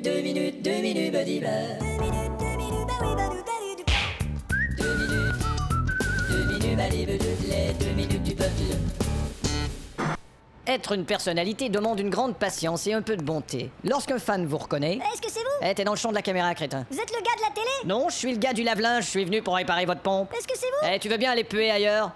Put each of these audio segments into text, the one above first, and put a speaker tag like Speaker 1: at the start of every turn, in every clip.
Speaker 1: 2 minutes, badiba. 2 minutes, badiba, les 2 minutes du peuple.
Speaker 2: Être une personnalité demande une grande patience et un peu de bonté. Lorsqu'un fan vous reconnaît...
Speaker 3: Est-ce que c'est vous?
Speaker 2: T'es dans le champ de la caméra, crétin.
Speaker 3: Vous êtes le gars de la télé?
Speaker 2: Non, je suis le gars du lave-linge, je suis venu pour réparer votre pompe.
Speaker 3: Est-ce que c'est vous?
Speaker 2: Tu veux bien aller puer ailleurs?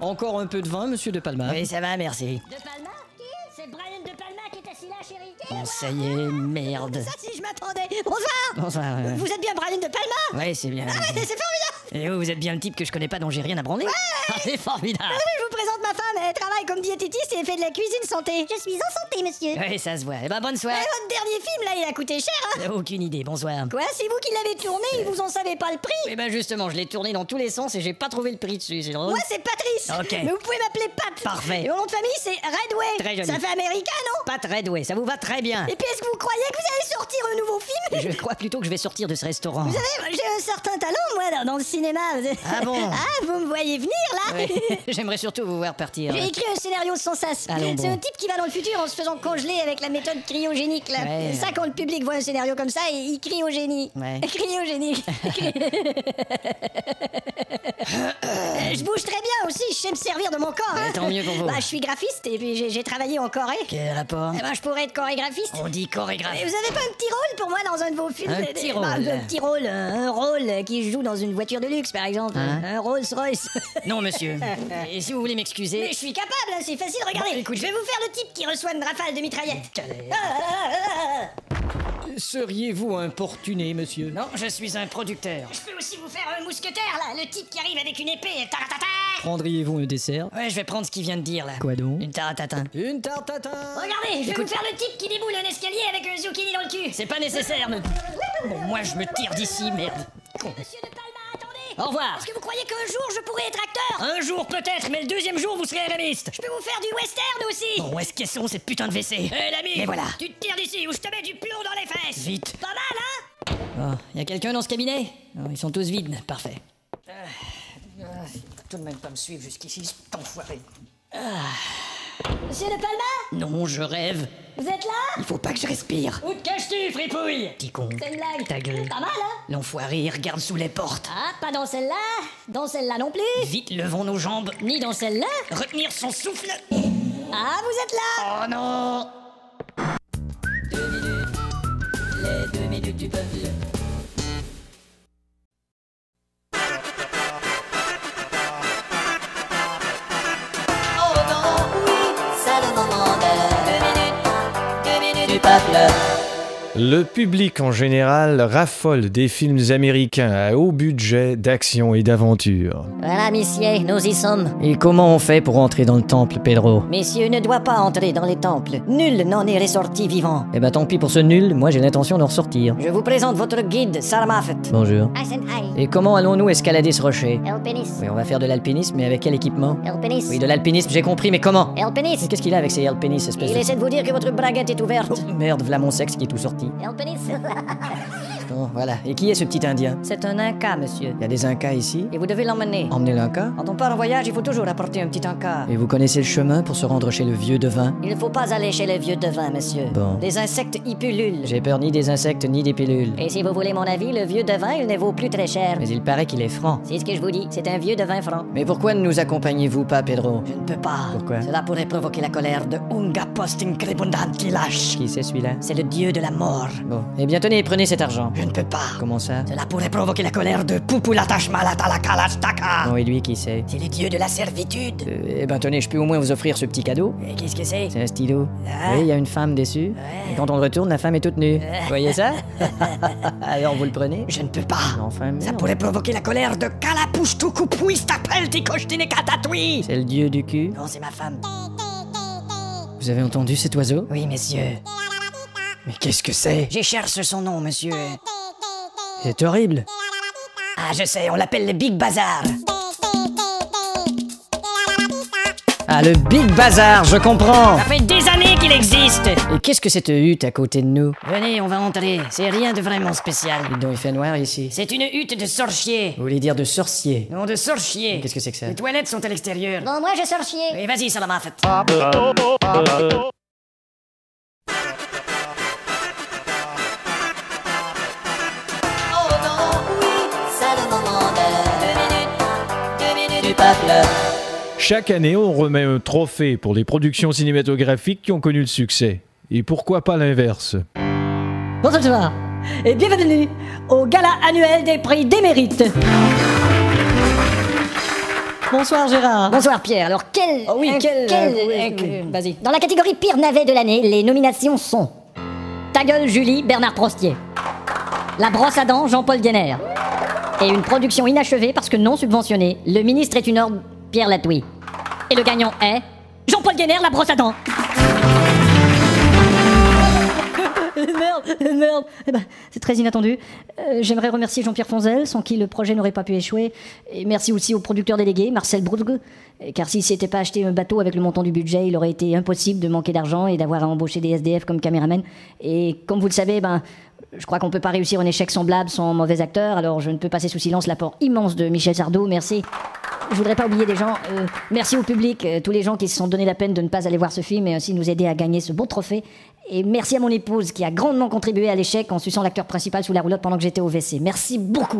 Speaker 2: Encore un peu de vin, monsieur De Palma?
Speaker 1: Oui, ça va, merci.
Speaker 3: De Palma? Qui? C'est Brian De Palma qui est assis là, chérie.
Speaker 2: Oh, ça y est, merde.
Speaker 3: Ça, si je m'attendais. Bonsoir.
Speaker 2: Bonsoir.
Speaker 3: Vous êtes bien Brian De Palma?
Speaker 2: Ouais, c'est bien.
Speaker 3: Ah ouais, c'est formidable.
Speaker 2: Et vous êtes bien le type que je connais pas, dont j'ai rien à branler? Ah, c'est formidable.
Speaker 3: Je vous présente ma femme. Elle travaille comme diététiste et fait de la cuisine santé. Je suis en santé, monsieur.
Speaker 2: Ouais, ça se voit. Eh ben, bonne soirée.
Speaker 3: Votre dernier film, là, il a coûté cher, hein?
Speaker 2: Aucune idée, bonsoir.
Speaker 3: Quoi? C'est vous qui l'avez tourné et vous en savez pas le prix?
Speaker 2: Eh ben, justement, je l'ai tourné dans tous les sens et j'ai pas trouvé le prix dessus, c'est drôle.
Speaker 3: Moi, c'est Patrice.
Speaker 2: Ok.
Speaker 3: Mais vous pouvez m'appeler Pat.
Speaker 2: Parfait.
Speaker 3: Et mon nom de famille, c'est Redway.
Speaker 2: Très joli.
Speaker 3: Ça fait américain, non?
Speaker 2: Pat Redway, ça vous va très bien.
Speaker 3: Et puis, est-ce que vous croyez que vous allez sortir un nouveau film?
Speaker 2: Je crois plutôt que je vais sortir de ce restaurant.
Speaker 3: Vous savez, j'ai un certain talent, moi, dans le cinéma.
Speaker 2: Ah bon?
Speaker 3: Ah, vous me voyez venir, là?
Speaker 2: Ouais. J'aimerais surtout vous voir partir.
Speaker 3: J'ai écrit un scénario sans sas.
Speaker 2: Allons bon.
Speaker 3: C'est un type qui va dans le futur en se faisant congeler avec la méthode cryogénique, là.
Speaker 2: Ouais.
Speaker 3: Ça, quand le public voit un scénario comme ça, il crie au génie.
Speaker 2: Ouais.
Speaker 3: Cryogénique. Je bouge très bien aussi, je sais me servir de mon corps. Hein.
Speaker 2: Tant mieux pour vous.
Speaker 3: Bah, je suis graphiste et puis j'ai travaillé en Corée.
Speaker 2: Quel rapport?
Speaker 3: Eh ben, je pourrais être chorégraphiste.
Speaker 2: On dit chorégraphe.
Speaker 3: Et vous avez pas un petit rôle pour moi dans un de vos films?
Speaker 2: Un petit
Speaker 3: Bah,
Speaker 2: rôle.
Speaker 3: un petit rôle, un rôle qui joue dans une voiture de luxe, par exemple.
Speaker 2: Hein?
Speaker 3: Un Rolls Royce.
Speaker 2: Non, monsieur. Et si vous voulez m'excuser...
Speaker 3: Mais je suis capable, hein, c'est facile, regardez.
Speaker 2: Bon, écoute,
Speaker 3: je vais vous faire le type qui reçoit une rafale de mitraillette.
Speaker 2: Seriez-vous importuné, monsieur? Non, je suis un producteur.
Speaker 3: Je peux aussi vous faire un mousquetaire, là, le type qui arrive avec une épée. Taratata.
Speaker 2: Prendriez-vous un dessert? Ouais, je vais prendre ce qu'il vient de dire, là. Quoi donc? Une taratatin. Une taratatin.
Speaker 3: Regardez, je vais vous faire le type qui déboule un escalier avec un zucchini dans le cul.
Speaker 2: C'est pas nécessaire, mais... Bon, moi, je me tire d'ici, merde. Con.
Speaker 3: Monsieur De Palma, attendez.
Speaker 2: Au revoir.
Speaker 3: Est-ce que vous croyez qu'un jour je pourrais être acteur?
Speaker 2: Un jour peut-être, mais le deuxième jour, vous serez RMiste.
Speaker 3: Je peux vous faire du western aussi.
Speaker 2: Bon, où est-ce qu'elles sont, ces putains de WC?
Speaker 3: Hé, l'ami.
Speaker 2: Mais voilà.
Speaker 3: Tu te tires d'ici ou je te mets du plomb dans les fesses.
Speaker 2: Vite.
Speaker 3: Pas mal, hein?
Speaker 2: Oh, y a quelqu'un dans ce cabinet? Oh, ils sont tous vides, parfait. Tout de même pas me suivre jusqu'ici, cet enfoiré.
Speaker 3: Monsieur De Palma?
Speaker 2: Non, je rêve.
Speaker 3: Vous êtes là?
Speaker 2: Il faut pas que je respire.
Speaker 3: Où te caches-tu, fripouille?
Speaker 2: Petit con.
Speaker 3: C'est une blague.
Speaker 2: Ta gueule.
Speaker 3: Pas mal, hein?
Speaker 2: L'enfoiré, il regarde sous les portes.
Speaker 3: Ah, pas dans celle-là. Dans celle-là non plus.
Speaker 2: Vite, levons nos jambes.
Speaker 3: Ni dans celle-là.
Speaker 2: Retenir son souffle.
Speaker 3: Ah, vous êtes là?
Speaker 2: Oh non!
Speaker 1: 2 minutes, les 2 minutes du peuple.
Speaker 3: Oh non, oui, c'est le moment de 2 minutes du peuple.
Speaker 4: Le public en général raffole des films américains à haut budget d'action et d'aventure.
Speaker 3: Voilà, messieurs, nous y sommes.
Speaker 2: Et comment on fait pour entrer dans le temple, Pedro?
Speaker 3: Messieurs ne doit pas entrer dans les temples. Nul n'en est ressorti vivant.
Speaker 2: Eh ben tant pis pour ce nul, moi j'ai l'intention d'en ressortir.
Speaker 3: Je vous présente votre guide, Sarah Moffat.
Speaker 2: Bonjour.
Speaker 3: Eisenheim.
Speaker 2: Et comment allons-nous escalader ce rocher?
Speaker 3: Alpinisme.
Speaker 2: Oui, on va faire de l'alpinisme, mais avec quel équipement?
Speaker 3: Alpinisme.
Speaker 2: Oui, de l'alpinisme, j'ai compris, mais comment? Mais
Speaker 3: Alpinisme.
Speaker 2: qu'est-ce qu'il a avec ces alpinistes, espèce
Speaker 3: Il
Speaker 2: de...
Speaker 3: essaie de vous dire que votre braguette est ouverte.
Speaker 2: Oh, merde, voilà mon sexe qui est tout sorti.
Speaker 3: Alpinisme.
Speaker 2: Bon, voilà. Et qui est ce petit Indien?
Speaker 3: C'est un Inca, monsieur.
Speaker 2: Il y a des Incas ici?
Speaker 3: Et vous devez l'emmener.
Speaker 2: Emmenez l'Inca?
Speaker 3: Quand on part en voyage, il faut toujours apporter un petit Inca.
Speaker 2: Et vous connaissez le chemin pour se rendre chez le vieux devin?
Speaker 3: Il ne faut pas aller chez le vieux devin, monsieur.
Speaker 2: Bon.
Speaker 3: Les insectes y pullulent.
Speaker 2: J'ai peur ni des insectes ni des pilules.
Speaker 3: Et si vous voulez mon avis, le vieux devin, il ne vaut plus très cher.
Speaker 2: Mais il paraît qu'il est franc.
Speaker 3: C'est ce que je vous dis, c'est un vieux devin franc.
Speaker 2: Mais pourquoi ne nous accompagnez-vous pas, Pedro?
Speaker 3: Je ne peux pas.
Speaker 2: Pourquoi?
Speaker 3: Cela pourrait provoquer la colère de Unga Posting Kribundantilash.
Speaker 2: Qui c'est celui-là?
Speaker 3: C'est le dieu de la mort.
Speaker 2: Bon. Eh bien, tenez, prenez cet argent.
Speaker 3: Je ne peux pas.
Speaker 2: Comment ça?
Speaker 3: Cela pourrait provoquer la colère de Pupulatash-Malatalakalashtaka.
Speaker 2: Bon, et lui, qui c'est?
Speaker 3: C'est le dieu de la servitude.
Speaker 2: Eh ben, tenez, je peux au moins vous offrir ce petit cadeau.
Speaker 3: Et qu'est-ce que c'est?
Speaker 2: C'est un stylo.
Speaker 3: Ah.
Speaker 2: Oui, il y a une femme dessus. Et quand on le retourne, la femme est toute nue. Vous voyez ça? Alors, vous le prenez?
Speaker 3: Je ne peux pas.
Speaker 2: Enfin, mais
Speaker 3: Ça
Speaker 2: non.
Speaker 3: pourrait provoquer la colère de Kalapushtukupuistapeltikoshtinekatatui.
Speaker 2: C'est le dieu du cul.
Speaker 3: Non, c'est ma femme.
Speaker 2: Vous avez entendu cet oiseau?
Speaker 3: Oui, messieurs.
Speaker 2: Mais qu'est-ce que c'est?
Speaker 3: J'écherche son nom, monsieur.
Speaker 2: C'est horrible.
Speaker 3: Ah, je sais, on l'appelle le Big Bazar.
Speaker 2: Ah, le Big Bazar, je comprends.
Speaker 3: Ça fait des années qu'il existe.
Speaker 2: Et qu'est-ce que cette hutte à côté de nous?
Speaker 3: Venez, on va entrer. C'est rien de vraiment spécial.
Speaker 2: Dites donc, il fait noir ici.
Speaker 3: C'est une hutte de sorcier.
Speaker 2: Vous voulez dire de sorcier?
Speaker 3: Non, de sorcier.
Speaker 2: Qu'est-ce que c'est que ça?
Speaker 3: Les toilettes sont à l'extérieur. Bon, moi, je sorcier. Et vas-y, Salamafet.
Speaker 4: Chaque année, on remet un trophée pour les productions cinématographiques qui ont connu le succès. Et pourquoi pas l'inverse?
Speaker 5: Bonsoir et bienvenue au gala annuel des prix d'émérite. Bonsoir Gérard.
Speaker 3: Bonsoir Pierre, alors
Speaker 5: Vas-y.
Speaker 3: Dans la catégorie pire navet de l'année, les nominations sont Ta gueule Julie, Bernard Prostier, La brosse à dents, Jean-Paul Guéner, et une production inachevée parce que non subventionnée, Le ministre est une ordre, Pierre Latouille. Et le gagnant est Jean-Paul Guéner, La brosse à dents.
Speaker 5: Merde. Eh ben, c'est très inattendu. J'aimerais remercier Jean-Pierre Fonzel, sans qui le projet n'aurait pas pu échouer. Et merci aussi au producteur délégué, Marcel Broudg. Car s'il s'était pas acheté un bateau avec le montant du budget, il aurait été impossible de manquer d'argent et d'avoir à embaucher des SDF comme caméraman. Et comme vous le savez, je crois qu'on peut pas réussir un échec semblable sans mauvais acteur, alors je ne peux passer sous silence l'apport immense de Michel Sardou, merci. Je voudrais pas oublier des gens, merci au public, tous les gens qui se sont donné la peine de ne pas aller voir ce film et ainsi nous aider à gagner ce beau trophée. Et merci à mon épouse qui a grandement contribué à l'échec en suçant l'acteur principal sous la roulotte pendant que j'étais au WC. Merci beaucoup.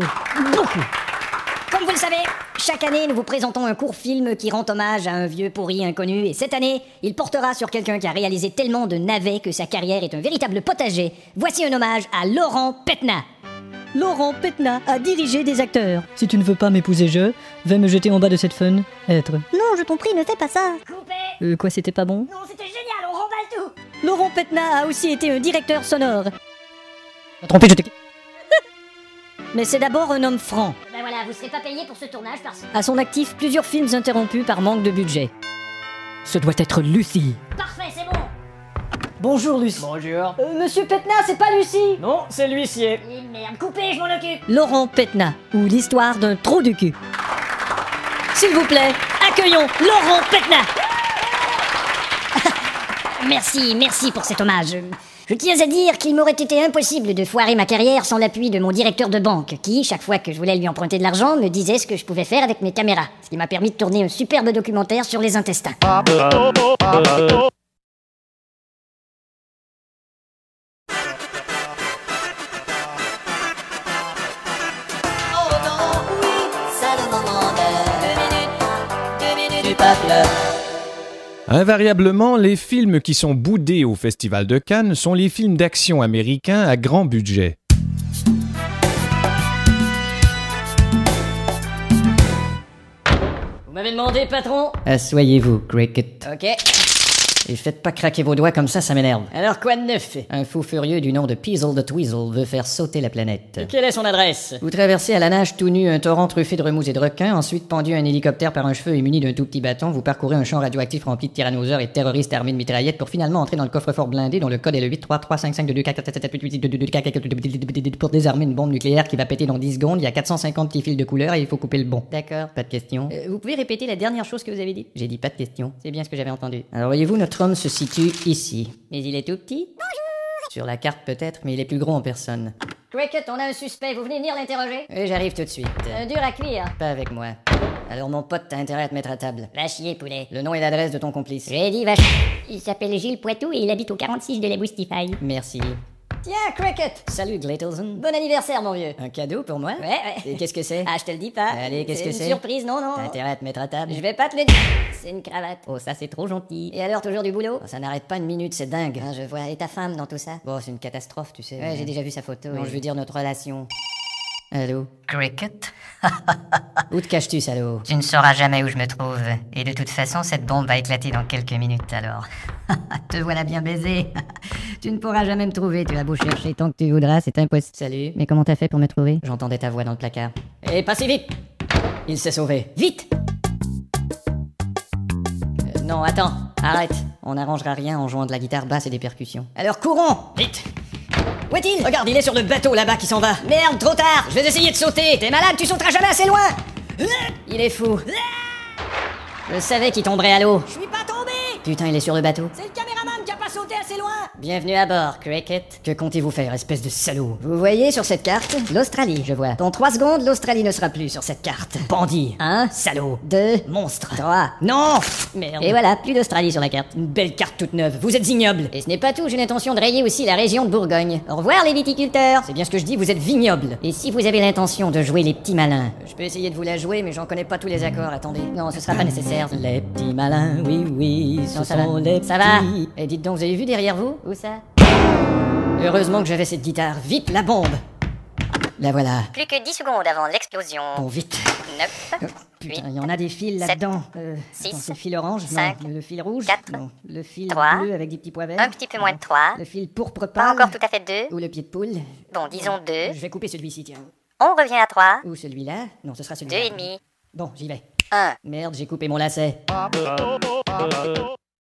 Speaker 3: Comme vous le savez, chaque année, nous vous présentons un court film qui rend hommage à un vieux pourri inconnu. Et cette année, il portera sur quelqu'un qui a réalisé tellement de navets que sa carrière est un véritable potager. Voici un hommage à Laurent Petna.
Speaker 5: Laurent Petna a dirigé des acteurs. Si tu ne veux pas m'épouser, vais me jeter en bas de cette fun. Être.
Speaker 3: Non, je t'en prie, ne fais pas ça. Coupé.
Speaker 5: Quoi, c'était pas bon?
Speaker 3: Non, c'était génial, on remballe tout.
Speaker 5: Laurent Petna a aussi été un directeur sonore. Trompé, je t'ai... Mais c'est d'abord un homme franc.
Speaker 3: Ben voilà, vous serez pas payé pour ce tournage parce...
Speaker 5: À son actif, plusieurs films interrompus par manque de budget. Ce doit être Lucie.
Speaker 3: Parfait, c'est bon.
Speaker 5: Bonjour Lucie.
Speaker 2: Bonjour.
Speaker 5: Monsieur Petna, c'est pas Lucie.
Speaker 2: Non, c'est l'huissier.
Speaker 3: Eh merde, coupé, je m'en occupe.
Speaker 5: Laurent Petna, ou l'histoire d'un trou du cul. S'il vous plaît, accueillons Laurent Petna.
Speaker 3: Merci pour cet hommage. Je tiens à dire qu'il m'aurait été impossible de foirer ma carrière sans l'appui de mon directeur de banque, qui, chaque fois que je voulais lui emprunter de l'argent, me disait ce que je pouvais faire avec mes caméras, ce qui m'a permis de tourner un superbe documentaire sur les intestins.
Speaker 1: Oh non, oui, c'est le moment de 2 minutes du peuple.
Speaker 4: Invariablement, les films qui sont boudés au Festival de Cannes sont les films d'action américains à grand budget.
Speaker 5: Vous m'avez demandé, patron?
Speaker 2: Asseyez-vous, Cricket.
Speaker 5: Ok.
Speaker 2: Et faites pas craquer vos doigts comme ça m'énerve.
Speaker 5: Alors quoi de neuf?
Speaker 2: Un fou furieux du nom de Peasel the Tweezle veut faire sauter la planète.
Speaker 5: Quelle est son adresse?
Speaker 2: Vous traversez à la nage tout nu un torrent truffé de remous et de requins, ensuite pendu à un hélicoptère par un cheveu et muni d'un tout petit bâton, vous parcourez un champ radioactif rempli de tyrannosaures et de terroristes armés de mitraillettes pour finalement entrer dans le coffre-fort blindé dont le code est le 8333552247788 pour désarmer une bombe nucléaire qui va péter dans 10 secondes. Il y a 450 petits fils de couleur et il faut couper le bon. D'accord, pas de question. Vous pouvez répéter la dernière chose que vous avez dit? J'ai dit pas de question. C'est bien ce que j'avais entendu. Alors voyez-vous, notre homme se situe ici. Mais il est tout petit? Bonjour! Sur la carte peut-être, mais il est plus gros en personne.
Speaker 3: Cricket, on a un suspect, vous venez venir l'interroger?
Speaker 2: Et j'arrive tout de suite.
Speaker 3: Dur à cuire.
Speaker 2: Pas avec moi. Alors mon pote, t'as intérêt à te mettre à table.
Speaker 3: Va chier, poulet.
Speaker 2: Le nom et l'adresse de ton complice.
Speaker 3: J'ai dit va Il s'appelle Gilles Poitou et il habite au 46 de la Boustify.
Speaker 2: Merci.
Speaker 3: Tiens, Cricket!
Speaker 2: Salut Gladelson.
Speaker 3: Bon anniversaire, mon vieux.
Speaker 2: Un cadeau pour moi?
Speaker 3: Ouais.
Speaker 2: Et qu'est-ce que c'est?
Speaker 3: Ah, je te le dis pas.
Speaker 2: Allez, qu'est-ce que c'est?
Speaker 3: Une surprise, non.
Speaker 2: T'as intérêt à te mettre à table.
Speaker 3: Je vais pas te le dire. C'est une cravate.
Speaker 2: Oh, ça c'est trop gentil.
Speaker 3: Et alors, toujours du boulot?
Speaker 2: Oh, ça n'arrête pas une minute, c'est dingue.
Speaker 3: Je vois. Et ta femme dans tout ça?
Speaker 2: Bon, c'est une catastrophe, tu sais.
Speaker 3: Ouais, j'ai déjà vu sa photo.
Speaker 2: Non,
Speaker 3: et-
Speaker 2: je veux dire notre relation. Allô?
Speaker 6: Cricket,
Speaker 2: Où te caches-tu, salaud?
Speaker 6: tu ne sauras jamais où je me trouve. Et de toute façon, cette bombe va éclater dans quelques minutes alors.
Speaker 2: Te voilà bien baisé. Tu ne pourras jamais me trouver, tu as beau chercher tant que tu voudras, c'est impossible. Salut.
Speaker 3: Mais comment t'as fait pour me trouver?
Speaker 2: J'entendais ta voix dans le placard. Et passez vite! Il s'est sauvé.
Speaker 3: Vite!
Speaker 2: Non, attends, arrête. On n'arrangera rien en jouant de la guitare basse et des percussions. Alors courons! Vite!
Speaker 3: Où est-il?
Speaker 2: Regarde, il est sur le bateau là-bas qui s'en va.
Speaker 3: Merde, trop tard!
Speaker 2: Je vais essayer de sauter.
Speaker 3: T'es malade, tu sauteras jamais assez loin!
Speaker 2: Il est fou. Je savais qu'il tomberait à l'eau.
Speaker 3: Je suis pas tombé!
Speaker 2: Putain, il est sur le bateau.
Speaker 3: C'est le caméraman qui a pas sauté assez loin!
Speaker 2: Bienvenue à bord, Cricket. Que comptez-vous faire, espèce de salaud? Vous voyez sur cette carte l'Australie, je vois. Dans 3 secondes, l'Australie ne sera plus sur cette carte. Bandit. 1, salaud. 2, monstre. 3. Non! Merde.
Speaker 3: Et voilà, plus d'Australie sur la carte.
Speaker 2: Une belle carte toute neuve. Vous êtes ignoble.
Speaker 3: Et ce n'est pas tout, j'ai l'intention de rayer aussi la région de Bourgogne. Au revoir les viticulteurs.
Speaker 2: C'est bien ce que je dis, vous êtes vignoble.
Speaker 3: Et si vous avez l'intention de jouer les petits malins?
Speaker 2: Je peux essayer de vous la jouer, mais j'en connais pas tous les accords, attendez.
Speaker 3: Non, ce sera pas nécessaire.
Speaker 2: Les petits malins, oui, oui, ce
Speaker 3: Non, ça
Speaker 2: sont
Speaker 3: va.
Speaker 2: les
Speaker 3: Ça va.
Speaker 2: petits. Et dites donc, vous avez vu derrière vous?
Speaker 3: Où ça?
Speaker 2: Heureusement que j'avais cette guitare. Vite, la bombe! La voilà.
Speaker 6: Plus que 10 secondes avant l'explosion.
Speaker 2: Bon, vite.
Speaker 6: 9,
Speaker 2: Putain, il y en a des fils
Speaker 6: sept,
Speaker 2: là-dedans.
Speaker 6: six,
Speaker 2: Attends, c'est le fil orange?
Speaker 6: cinq,
Speaker 2: Non. Le fil rouge?
Speaker 6: quatre,
Speaker 2: Non. Le fil
Speaker 6: 3,
Speaker 2: bleu avec des petits pois verts?
Speaker 6: un petit peu moins de 3.
Speaker 2: Le fil pourpre
Speaker 6: Pas
Speaker 2: pâle?
Speaker 6: encore tout à fait 2.
Speaker 2: Ou le pied de poule?
Speaker 6: Bon, disons 2.
Speaker 2: Je vais couper celui-ci, tiens.
Speaker 6: On revient à 3.
Speaker 2: Ou celui-là? Non, ce sera
Speaker 6: 2
Speaker 2: celui-là.
Speaker 6: et demi.
Speaker 2: Bon, j'y vais.
Speaker 6: 1.
Speaker 2: Merde, j'ai coupé mon lacet.